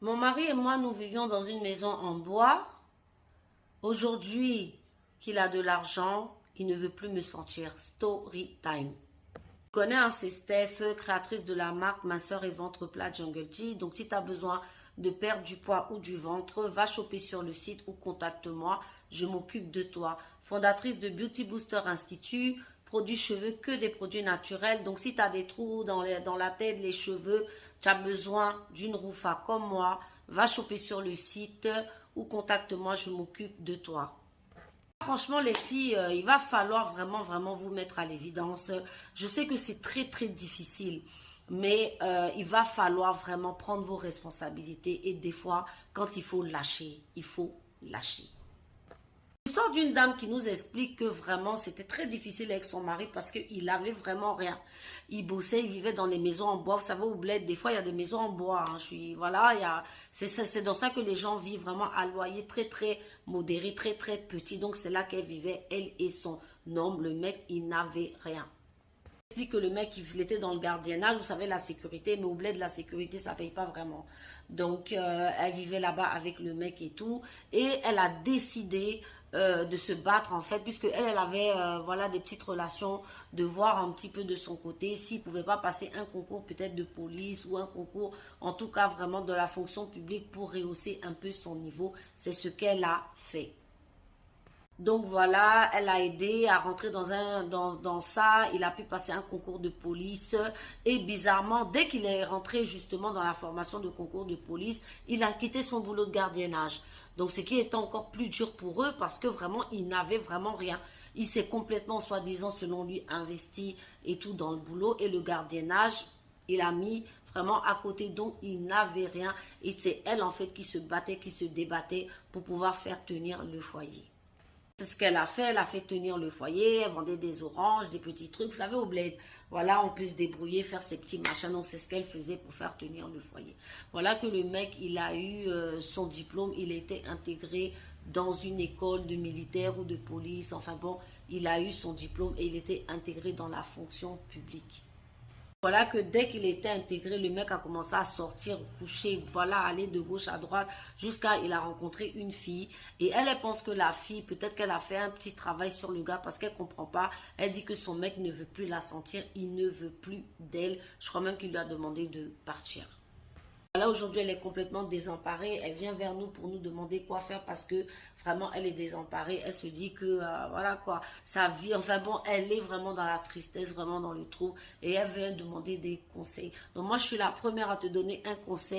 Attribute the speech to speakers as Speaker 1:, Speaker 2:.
Speaker 1: Mon mari et moi, nous vivions dans une maison en bois. Aujourd'hui qu'il a de l'argent, il ne veut plus me sentir. Story time. Je connais, hein, c'est Steph, créatrice de la marque Minceur et Ventre Plat Jungle Tea. Donc, si tu as besoin de perdre du poids ou du ventre, va choper sur le site ou contacte-moi. Je m'occupe de toi. Fondatrice de Beauty Booster Institute, produits cheveux, que des produits naturels. Donc, si tu as des trous dans la tête, les cheveux, tu as besoin d'une roufa comme moi, va choper sur le site ou contacte-moi. Je m'occupe de toi. Franchement, les filles, il va falloir vraiment vous mettre à l'évidence. Je sais que c'est très difficile, mais il va falloir vraiment prendre vos responsabilités et des fois, quand il faut lâcher, il faut lâcher. L'histoire d'une dame qui nous explique que vraiment c'était très difficile avec son mari parce qu'il avait vraiment rien. Il bossait, il vivait dans les maisons en bois. Vous savez, au bled, des fois il y a des maisons en bois. Hein. Voilà, c'est dans ça que les gens vivent vraiment à loyer très modéré, très petit. Donc c'est là qu'elle vivait, elle et son homme. Le mec, il n'avait rien. Explique que le mec, il était dans le gardiennage, vous savez, la sécurité, mais au bled, la sécurité, ça paye pas vraiment. Donc, elle vivait là-bas avec le mec et tout, et elle a décidé de se battre, en fait, puisque elle avait, voilà, des petites relations, de voir un petit peu de son côté, s'il pouvait pas passer un concours peut-être de police, ou un concours, en tout cas, vraiment de la fonction publique pour rehausser un peu son niveau. C'est ce qu'elle a fait. Donc voilà, elle a aidé à rentrer dans ça. Il a pu passer un concours de police. Et bizarrement, dès qu'il est rentré justement dans la formation de concours de police, il a quitté son boulot de gardiennage. Donc ce qui est encore plus dur pour eux parce que vraiment, il n'avait vraiment rien. Il s'est complètement, soi-disant, selon lui, investi et tout dans le boulot. Et le gardiennage, il a mis vraiment à côté, donc il n'avait rien. Et c'est elle, en fait, qui se battait, qui se débattait pour pouvoir faire tenir le foyer. C'est ce qu'elle a fait. Elle a fait tenir le foyer. Elle vendait des oranges, des petits trucs. Vous savez, au bled, voilà, on peut se débrouiller, faire ses petits machins. Donc, c'est ce qu'elle faisait pour faire tenir le foyer. Voilà que le mec, il a eu son diplôme. Il a été intégré dans une école de militaire ou de police. Enfin bon, il a eu son diplôme et il était intégré dans la fonction publique. Voilà que dès qu'il était intégré, le mec a commencé à sortir, coucher, voilà, aller de gauche à droite, jusqu'à il a rencontré une fille. Et elle pense que la fille, peut-être qu'elle a fait un petit travail sur le gars parce qu'elle comprend pas. Elle dit que son mec ne veut plus la sentir, il ne veut plus d'elle. Je crois même qu'il lui a demandé de partir. Là, aujourd'hui, elle est complètement désemparée. Elle vient vers nous pour nous demander quoi faire parce que vraiment, elle est désemparée. Elle se dit que, voilà quoi, sa vie, enfin bon, elle est vraiment dans la tristesse, vraiment dans le trou. Et elle vient demander des conseils. Donc moi, je suis la première à te donner un conseil.